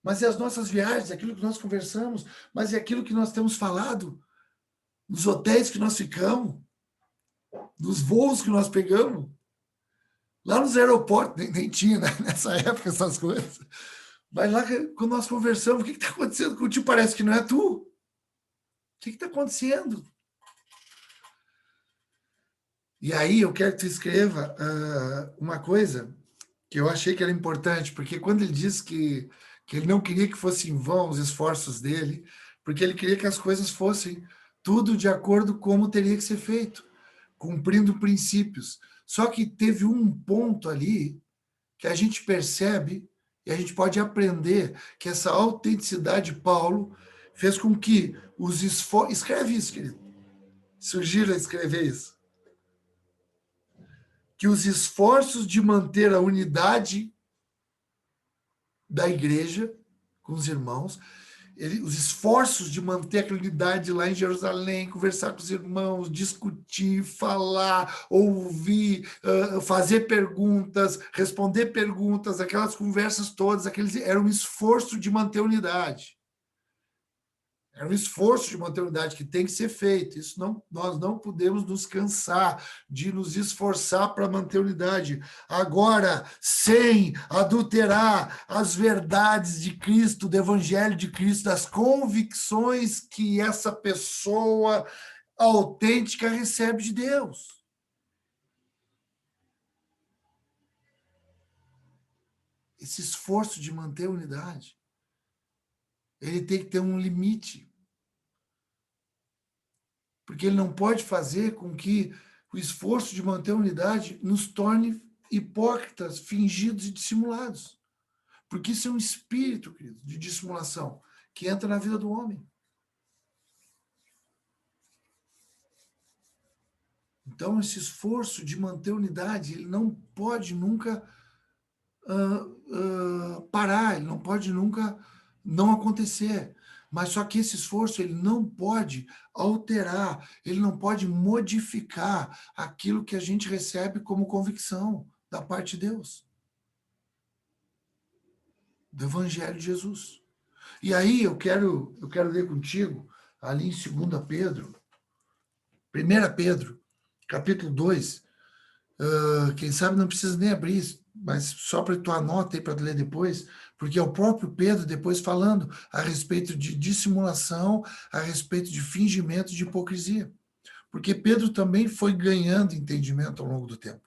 Mas é as nossas viagens, aquilo que nós conversamos, mas é aquilo que nós temos falado, nos hotéis que nós ficamos, nos voos que nós pegamos. Lá nos aeroportos, nem tinha, né, nessa época essas coisas. Mas lá, quando nós conversamos, o que está acontecendo contigo? Parece que não é tu. O que está acontecendo? E aí eu quero que tu escreva uma coisa que eu achei que era importante, porque quando ele diz que ele não queria que fossem em vão os esforços dele, porque ele queria que as coisas fossem tudo de acordo como teria que ser feito, cumprindo princípios. Só que teve um ponto ali que a gente percebe e a gente pode aprender que essa autenticidade de Paulo fez com que os esforços... Escreve isso, querido. Sugiro escrever isso. Que os esforços de manter a unidade da igreja com os irmãos, os esforços de manter aquela unidade lá em Jerusalém, conversar com os irmãos, discutir, falar, ouvir, fazer perguntas, responder perguntas, aquelas conversas todas, era um esforço de manter a unidade. É um esforço de manter a unidade que tem que ser feito. Isso não, nós não podemos nos cansar de nos esforçar para manter a unidade. Agora, sem adulterar as verdades de Cristo, do Evangelho de Cristo, das convicções que essa pessoa autêntica recebe de Deus. Esse esforço de manter a unidade, ele tem que ter um limite. Porque ele não pode fazer com que o esforço de manter a unidade nos torne hipócritas, fingidos e dissimulados. Porque isso é um espírito, querido, de dissimulação que entra na vida do homem. Então, esse esforço de manter a unidade, ele não pode nunca parar, ele não pode nunca não acontecer. Mas só que esse esforço ele não pode alterar, ele não pode modificar aquilo que a gente recebe como convicção da parte de Deus, do Evangelho de Jesus. E aí eu quero ler contigo, ali em 2 Pedro, 1 Pedro, capítulo 2, quem sabe não precisa nem abrir isso, mas só para tu anota aí para ler depois, porque é o próprio Pedro depois falando a respeito de dissimulação, a respeito de fingimento, de hipocrisia. Porque Pedro também foi ganhando entendimento ao longo do tempo.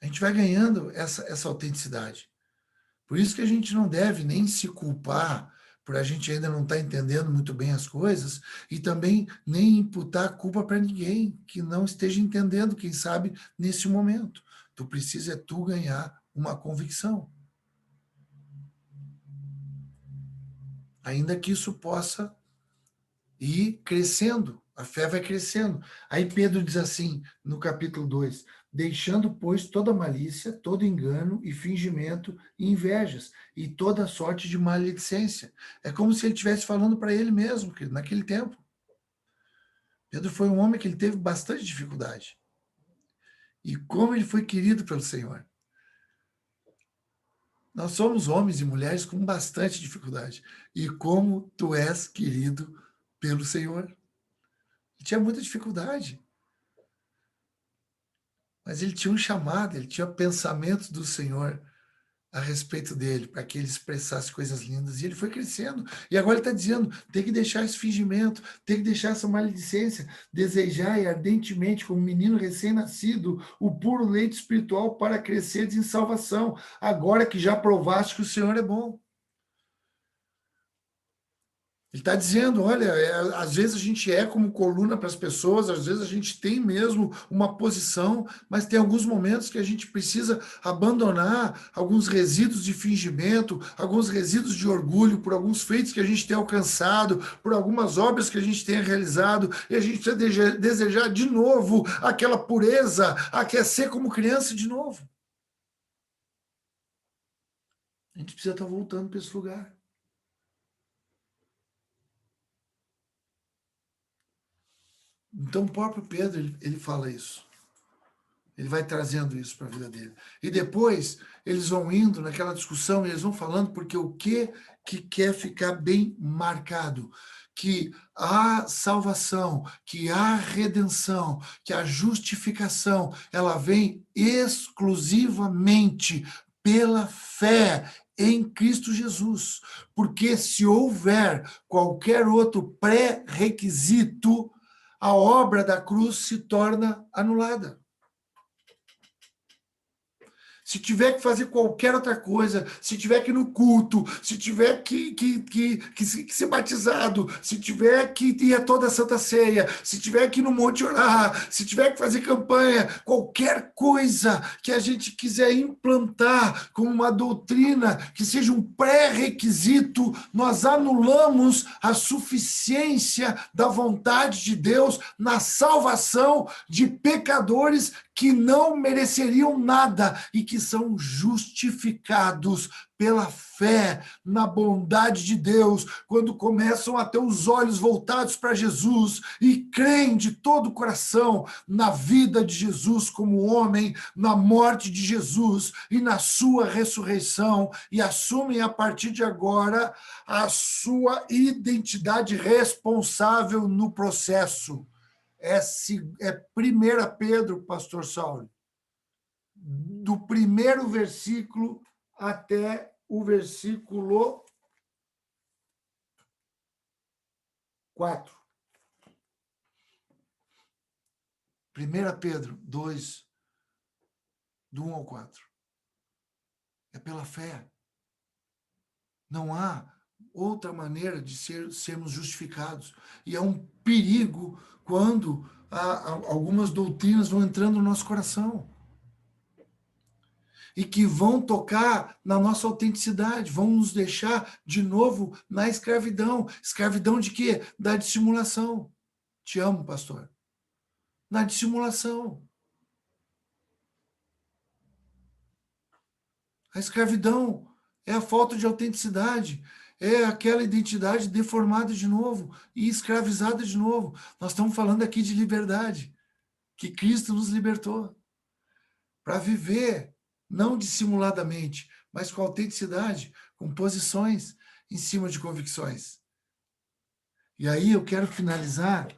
A gente vai ganhando essa autenticidade. Por isso que a gente não deve nem se culpar por a gente ainda não estar entendendo muito bem as coisas e também nem imputar culpa para ninguém que não esteja entendendo, quem sabe, nesse momento. Tu precisa tu ganhar uma convicção. Ainda que isso possa ir crescendo, a fé vai crescendo. Aí Pedro diz assim, no capítulo 2, deixando, pois, toda malícia, todo engano e fingimento e invejas e toda sorte de maledicência. É como se ele estivesse falando para ele mesmo, que naquele tempo. Pedro foi um homem que ele teve bastante dificuldade. E como ele foi querido pelo Senhor. Nós somos homens e mulheres com bastante dificuldade. E como tu és querido pelo Senhor. Ele tinha muita dificuldade. Mas ele tinha um chamado, ele tinha pensamentos do Senhor a respeito dele, para que ele expressasse coisas lindas. E ele foi crescendo. E agora ele está dizendo: tem que deixar esse fingimento, tem que deixar essa maledicência, desejar ardentemente, como um menino recém-nascido, o puro leite espiritual para crescer em salvação, agora que já provaste que o Senhor é bom. Ele está dizendo, olha, às vezes a gente é como coluna para as pessoas, às vezes a gente tem mesmo uma posição, mas tem alguns momentos que a gente precisa abandonar alguns resíduos de fingimento, alguns resíduos de orgulho por alguns feitos que a gente tem alcançado, por algumas obras que a gente tenha realizado, e a gente precisa desejar de novo aquela pureza, a quer ser como criança de novo. A gente precisa estar voltando para esse lugar. Então, o próprio Pedro, ele fala isso. Ele vai trazendo isso para a vida dele. E depois, eles vão indo naquela discussão, eles vão falando, porque o que quer ficar bem marcado? Que a salvação, que a redenção, que a justificação, ela vem exclusivamente pela fé em Cristo Jesus. Porque se houver qualquer outro pré-requisito, a obra da cruz se torna anulada. Se tiver que fazer qualquer outra coisa, se tiver que ir no culto, se tiver que ser batizado, se tiver que ir a toda a Santa Ceia, se tiver que ir no monte orar, se tiver que fazer campanha, qualquer coisa que a gente quiser implantar como uma doutrina que seja um pré-requisito, nós anulamos a suficiência da vontade de Deus na salvação de pecadores que não mereceriam nada e que são justificados pela fé na bondade de Deus, quando começam a ter os olhos voltados para Jesus e creem de todo o coração na vida de Jesus como homem, na morte de Jesus e na sua ressurreição, e assumem a partir de agora a sua identidade responsável no processo. É 1 Pedro, pastor Saulo, do primeiro versículo até o versículo 4. 1 Pedro 2, do 1 ao 4. É pela fé. Não há outra maneira de sermos justificados. E é um perigo quando algumas doutrinas vão entrando no nosso coração e que vão tocar na nossa autenticidade, vão nos deixar de novo na escravidão. Escravidão de quê? Da dissimulação. Te amo, pastor. Na dissimulação. A escravidão é a falta de autenticidade, é aquela identidade deformada de novo e escravizada de novo. Nós estamos falando aqui de liberdade, que Cristo nos libertou para viver, não dissimuladamente, mas com autenticidade, com posições em cima de convicções. E aí eu quero finalizar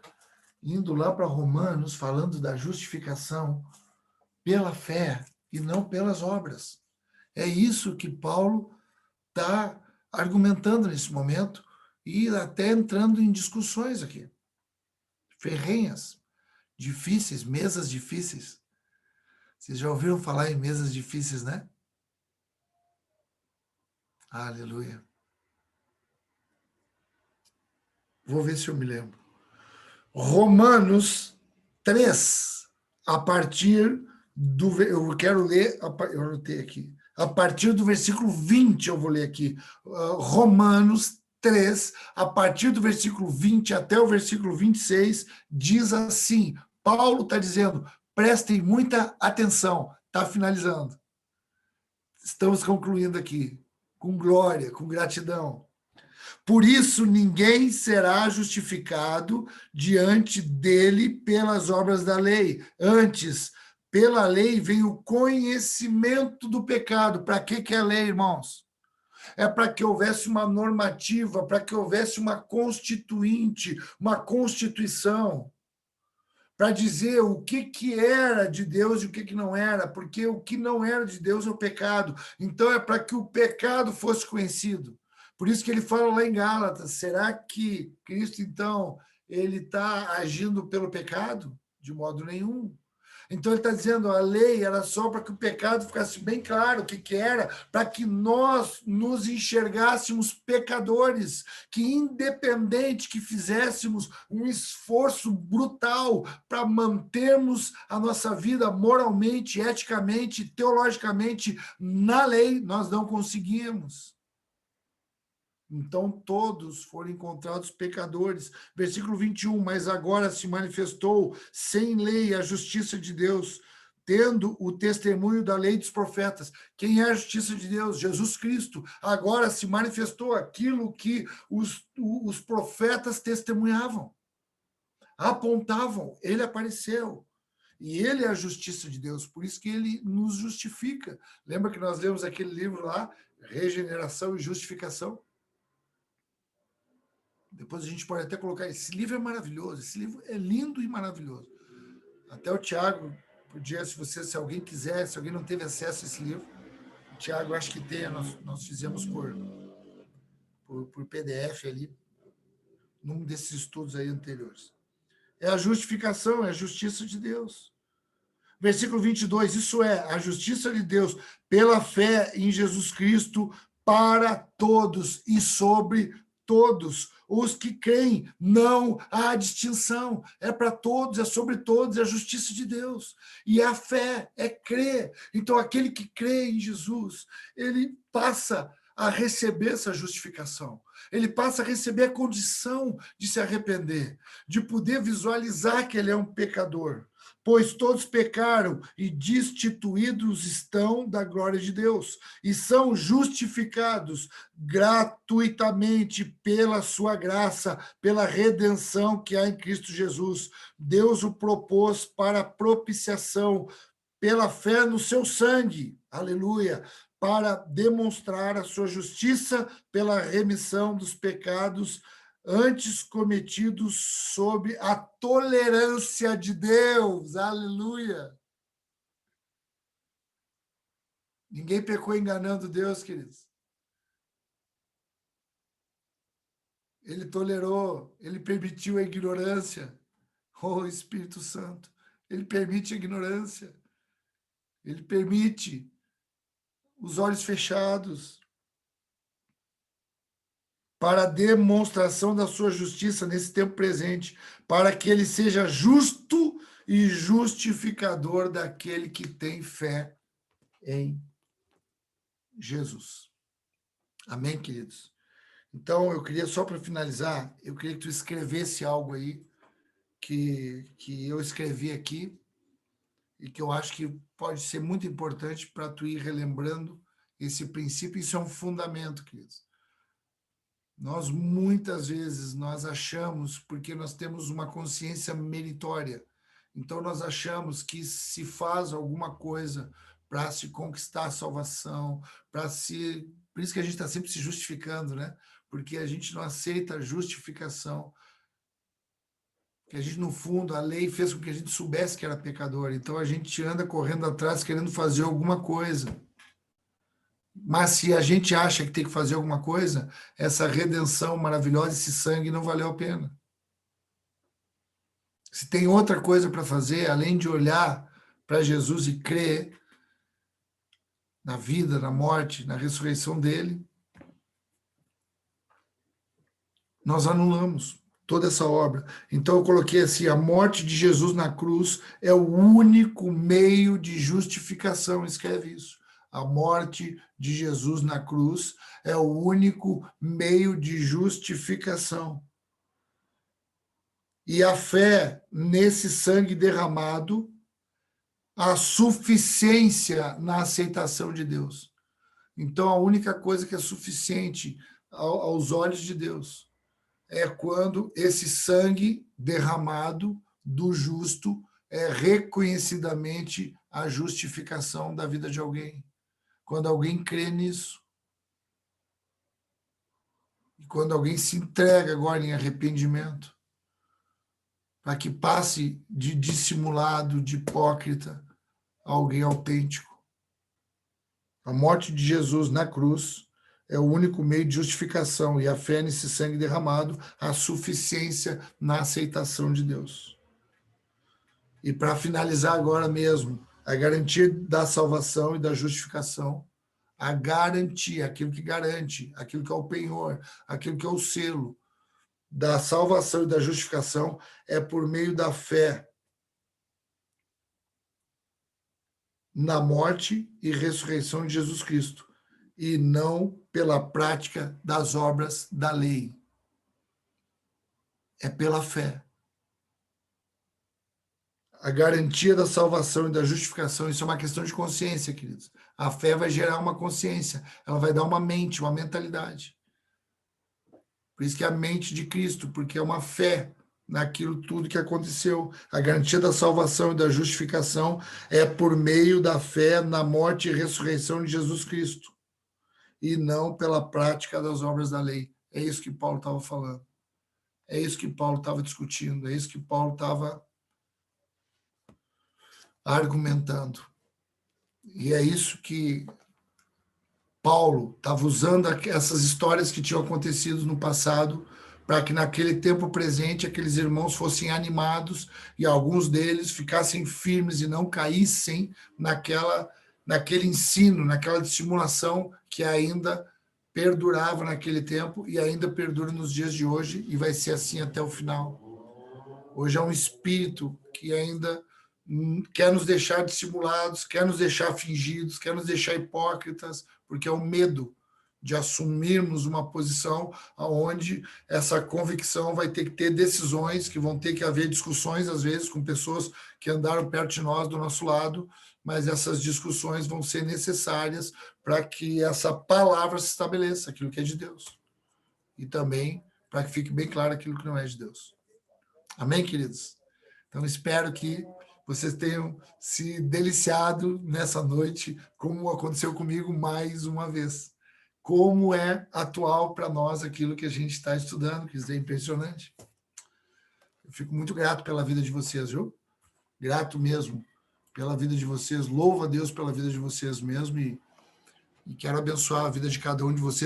indo lá para Romanos, falando da justificação pela fé e não pelas obras. É isso que Paulo está argumentando nesse momento e até entrando em discussões aqui. Ferrenhas, difíceis, mesas difíceis. Vocês já ouviram falar em mesas difíceis, né? Aleluia. Vou ver se eu me lembro. Romanos 3, a partir do... Eu quero ler, eu anotei aqui. A partir do versículo 20, eu vou ler aqui. Romanos 3, a partir do versículo 20 até o versículo 26, diz assim, Paulo está dizendo, prestem muita atenção, está finalizando. Estamos concluindo aqui, com glória, com gratidão. Por isso, ninguém será justificado diante dele pelas obras da lei. Antes, pela lei vem o conhecimento do pecado. Para que é a lei, irmãos? É para que houvesse uma normativa, para que houvesse uma constituinte, uma constituição, para dizer o que era de Deus e o que não era, porque o que não era de Deus é o pecado. Então, é para que o pecado fosse conhecido. Por isso que ele fala lá em Gálatas, será que Cristo, então, ele está agindo pelo pecado? De modo nenhum. Então, ele está dizendo, a lei era só para que o pecado ficasse bem claro o que era, para que nós nos enxergássemos pecadores, que independente que fizéssemos um esforço brutal para mantermos a nossa vida moralmente, eticamente, teologicamente na lei, nós não conseguíamos. Então todos foram encontrados pecadores. Versículo 21, mas agora se manifestou sem lei a justiça de Deus, tendo o testemunho da lei dos profetas. Quem é a justiça de Deus? Jesus Cristo. Agora se manifestou aquilo que os profetas testemunhavam, apontavam. Ele apareceu. E ele é a justiça de Deus, por isso que ele nos justifica. Lembra que nós lemos aquele livro lá, Regeneração e Justificação? Depois a gente pode até colocar, esse livro é maravilhoso, esse livro é lindo e maravilhoso. Até o Tiago podia, se alguém quiser, se alguém não teve acesso a esse livro, o Tiago acho que tem, nós fizemos por PDF ali, num desses estudos aí anteriores. É a justificação, é a justiça de Deus. Versículo 22, isso é a justiça de Deus pela fé em Jesus Cristo para todos e sobre todos os que creem. Não há distinção, é para todos, é sobre todos, é a justiça de Deus. E a fé é crer. Então, aquele que crê em Jesus, ele passa a receber essa justificação. Ele passa a receber a condição de se arrepender, de poder visualizar que ele é um pecador. Pois todos pecaram e destituídos estão da glória de Deus, e são justificados gratuitamente pela sua graça, pela redenção que há em Cristo Jesus. Deus o propôs para propiciação pela fé no seu sangue, aleluia, para demonstrar a sua justiça pela remissão dos pecados antes cometidos sob a tolerância de Deus, aleluia. Ninguém pecou enganando Deus, queridos. Ele tolerou, ele permitiu a ignorância. Oh, Espírito Santo, ele permite a ignorância. Ele permite os olhos fechados para a demonstração da sua justiça nesse tempo presente, para que ele seja justo e justificador daquele que tem fé em Jesus. Amém, queridos? Então, eu queria, só para finalizar, eu queria que tu escrevesse algo aí que eu escrevi aqui e que eu acho que pode ser muito importante para tu ir relembrando esse princípio. Isso é um fundamento, queridos. Nós, muitas vezes, nós achamos, porque nós temos uma consciência meritória, então nós achamos que se faz alguma coisa para se conquistar a salvação, para se... Por isso que a gente está sempre se justificando, né? Porque a gente não aceita a justificação. Que a gente, no fundo, a lei fez com que a gente soubesse que era pecador, então a gente anda correndo atrás querendo fazer alguma coisa. Mas se a gente acha que tem que fazer alguma coisa, essa redenção maravilhosa, esse sangue não valeu a pena. Se tem outra coisa para fazer, além de olhar para Jesus e crer na vida, na morte, na ressurreição dele, nós anulamos toda essa obra. Então eu coloquei assim, a morte de Jesus na cruz é o único meio de justificação, escreve isso. A morte de Jesus na cruz é o único meio de justificação. E a fé nesse sangue derramado, a suficiência na aceitação de Deus. Então, a única coisa que é suficiente aos olhos de Deus é quando esse sangue derramado do justo é reconhecidamente a justificação da vida de alguém. Quando alguém crê nisso. E quando alguém se entrega agora em arrependimento, para que passe de dissimulado, de hipócrita, a alguém autêntico. A morte de Jesus na cruz é o único meio de justificação e a fé nesse sangue derramado, a suficiência na aceitação de Deus. E para finalizar agora mesmo, a garantia da salvação e da justificação, a garantia, aquilo que garante, aquilo que é o penhor, aquilo que é o selo da salvação e da justificação é por meio da fé na morte e ressurreição de Jesus Cristo, e não pela prática das obras da lei. É pela fé. A garantia da salvação e da justificação, isso é uma questão de consciência, queridos. A fé vai gerar uma consciência, ela vai dar uma mente, uma mentalidade. Por isso que é a mente de Cristo, porque é uma fé naquilo tudo que aconteceu. A garantia da salvação e da justificação é por meio da fé na morte e ressurreição de Jesus Cristo, e não pela prática das obras da lei. É isso que Paulo estava falando. É isso que Paulo estava discutindo. É isso que Paulo estava argumentando. E é isso que Paulo estava usando essas histórias que tinham acontecido no passado para que naquele tempo presente aqueles irmãos fossem animados e alguns deles ficassem firmes e não caíssem naquele ensino, naquela dissimulação que ainda perdurava naquele tempo e ainda perdura nos dias de hoje e vai ser assim até o final. Hoje é um espírito que ainda quer nos deixar dissimulados, quer nos deixar fingidos, quer nos deixar hipócritas, porque é o medo de assumirmos uma posição onde essa convicção vai ter que ter decisões, que vão ter que haver discussões, às vezes, com pessoas que andaram perto de nós, do nosso lado, mas essas discussões vão ser necessárias para que essa palavra se estabeleça, aquilo que é de Deus. E também para que fique bem claro aquilo que não é de Deus. Amém, queridos? Então, espero que vocês tenham se deliciado nessa noite, como aconteceu comigo mais uma vez. Como é atual para nós aquilo que a gente está estudando, que isso é impressionante. Eu fico muito grato pela vida de vocês, viu? Grato mesmo pela vida de vocês. Louvo a Deus pela vida de vocês mesmo e quero abençoar a vida de cada um de vocês.